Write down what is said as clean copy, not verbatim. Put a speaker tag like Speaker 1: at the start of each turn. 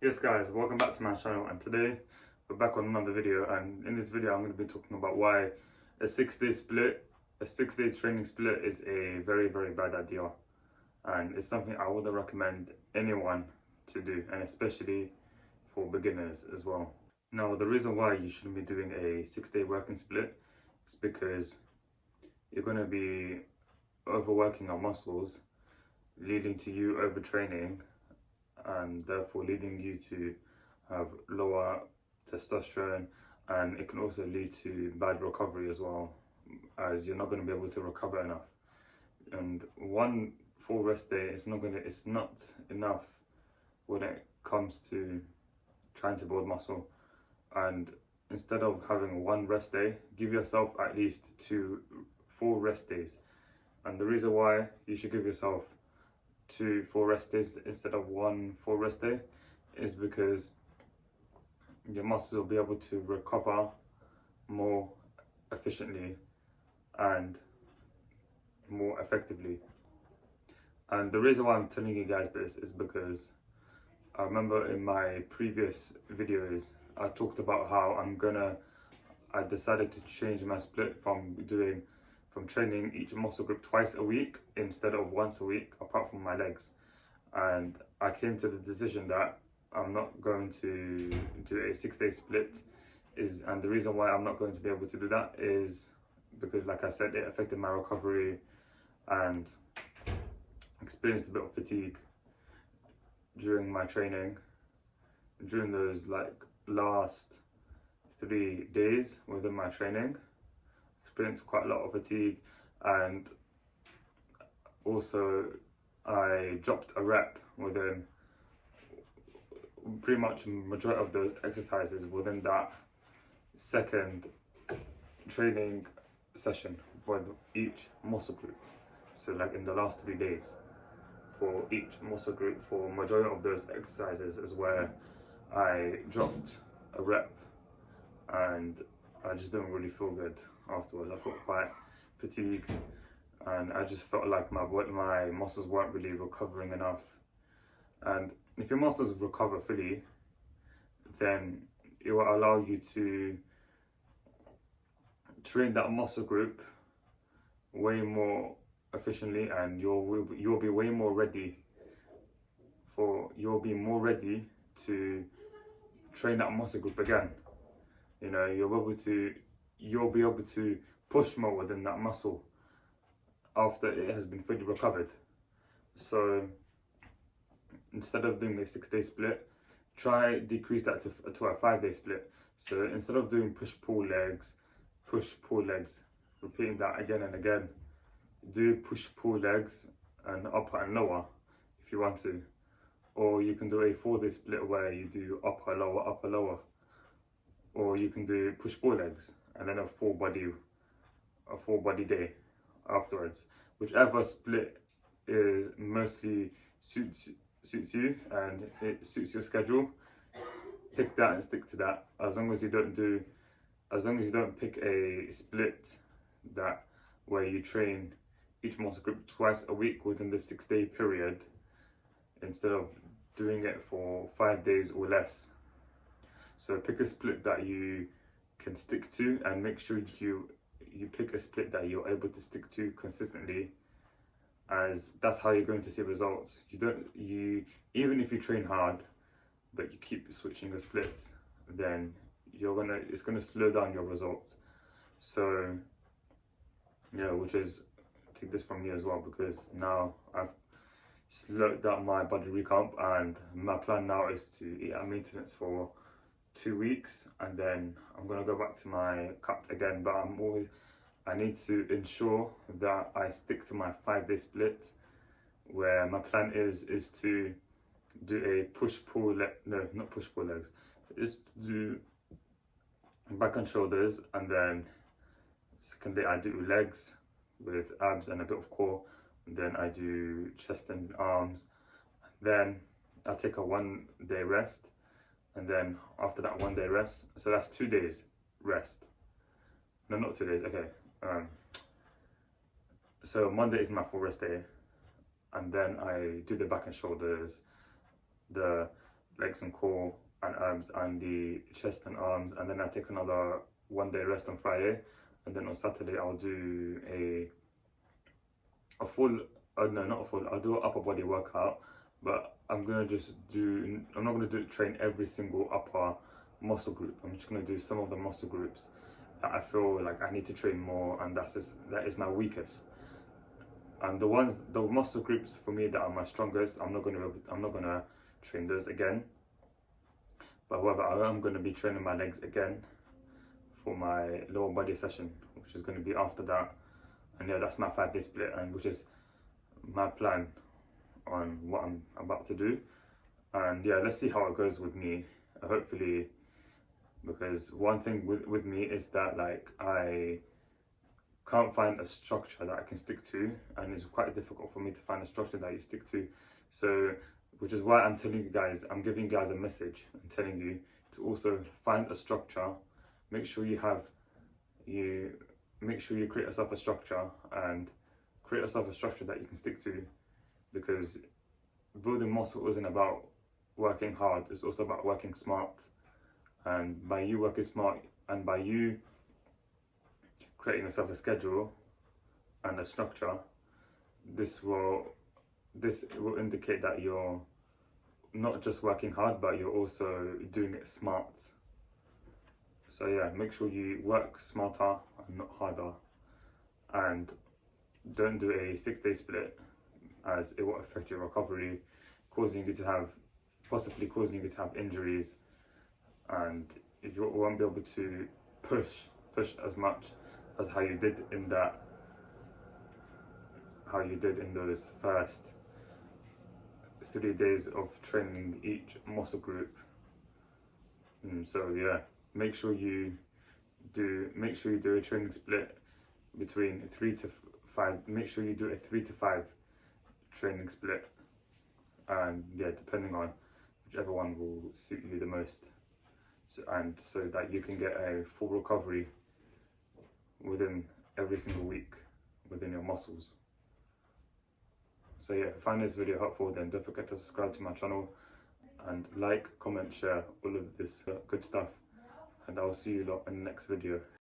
Speaker 1: Yes guys, welcome back to my channel, and today we're back on another video, and in this video I'm going to be talking about why a 6-day split, a 6-day training split is a very bad idea, and it's something I wouldn't recommend anyone to do, and especially for beginners as well. Now the reason why you shouldn't be doing a 6-day working split is because you're going to be overworking your muscles, leading to you overtraining, and therefore leading you to have lower testosterone, and it can also lead to bad recovery as well, as you're not going to be able to recover enough. And one full rest day it's not enough when it comes to trying to build muscle. And instead of having one rest day, give yourself at least 2 full rest days. And the reason why you should give yourself 2 full rest days instead of 1 full rest day is because your muscles will be able to recover more efficiently and more effectively. And the reason why I'm telling you guys this is because I remember in my previous videos I talked about how I decided to change my split from training each muscle group twice a week instead of once a week, apart from my legs. And I came to the decision that I'm not going to do a 6-day split, and the reason why I'm not going to be able to do that is because, like I said, it affected my recovery and experienced a bit of fatigue during my training. During those last 3 days within my training, experienced quite a lot of fatigue, and also I dropped a rep within pretty much majority of those exercises within that second training session for each muscle group. So in the last 3 days for each muscle group, for majority of those exercises is where I dropped a rep, and I just didn't really feel good afterwards. I felt quite fatigued, and I just felt like my muscles weren't really recovering enough. And if your muscles recover fully, then it will allow you to train that muscle group way more efficiently, and you'll be way more ready to train that muscle group again. You know, you'll be able to push more within that muscle after it has been fully recovered. So instead of doing a 6-day split, try decrease that to a 5-day split. So instead of doing push pull legs, repeating that again and again, do push pull legs and upper and lower if you want to. Or you can do a 4-day split where you do upper lower, or you can do push pull legs and then a full body day afterwards. Whichever split is mostly suits you and it suits your schedule, pick that and stick to that. As long as you don't pick a split where you train each muscle group twice a week within the 6-day period, instead of doing it for 5 days or less. So pick a split that you can stick to, and make sure you pick a split that you're able to stick to consistently, as that's how you're going to see results. Even if you train hard but you keep switching your splits, then it's gonna slow down your results. So yeah, take this from me as well, because now I've slowed down my body recomp, and my plan now is to eat at maintenance for 2 weeks, and then I'm gonna go back to my cut again. But I need to ensure that I stick to my 5-day split, where my plan is to do a not push pull legs, is to do back and shoulders, and then second day I do legs with abs and a bit of core, and then I do chest and arms, and then I take a 1-day rest, and then after that 1-day rest, so that's 2 days rest. No, not 2 days, okay. So Monday is my full rest day, and then I do the back and shoulders, the legs and core and abs and the chest and arms, and then I take another 1 day rest on Friday, and then on Saturday I'll do a full, no, not a full, I'll do an upper body workout, but I'm not gonna train every single upper muscle group. I'm just gonna do some of the muscle groups that I feel like I need to train more, and that is my weakest. And the muscle groups for me that are my strongest, I'm not gonna train those again. But however, I am gonna be training my legs again for my lower body session, which is gonna be after that. And yeah, that's my 5 day split, and which is my plan on what I'm about to do. And yeah, let's see how it goes with me. Hopefully, because one thing with me is that like I can't find a structure that I can stick to, and it's quite difficult for me to find a structure that you stick to. So, which is why I'm telling you guys, I'm giving you guys a message and telling you to also find a structure. Make sure you create yourself a structure, and create yourself a structure that you can stick to, because building muscle isn't about working hard, it's also about working smart. And by you working smart, and by you creating yourself a schedule and a structure, this will indicate that you're not just working hard, but you're also doing it smart. So yeah, make sure you work smarter and not harder, and don't do a 6 day split, as it will affect your recovery, possibly causing you to have injuries, and you won't be able to push as much as how you did in those first 3 days of training each muscle group. So yeah, make sure you do a training split between 3 to 5. Make sure you do a 3 to 5 training split, and yeah, depending on whichever one will suit you the most, so that you can get a full recovery within every single week within your muscles. So yeah, if you find this video helpful, then don't forget to subscribe to my channel and like, comment, share all of this good stuff, and I'll see you lot in the next video.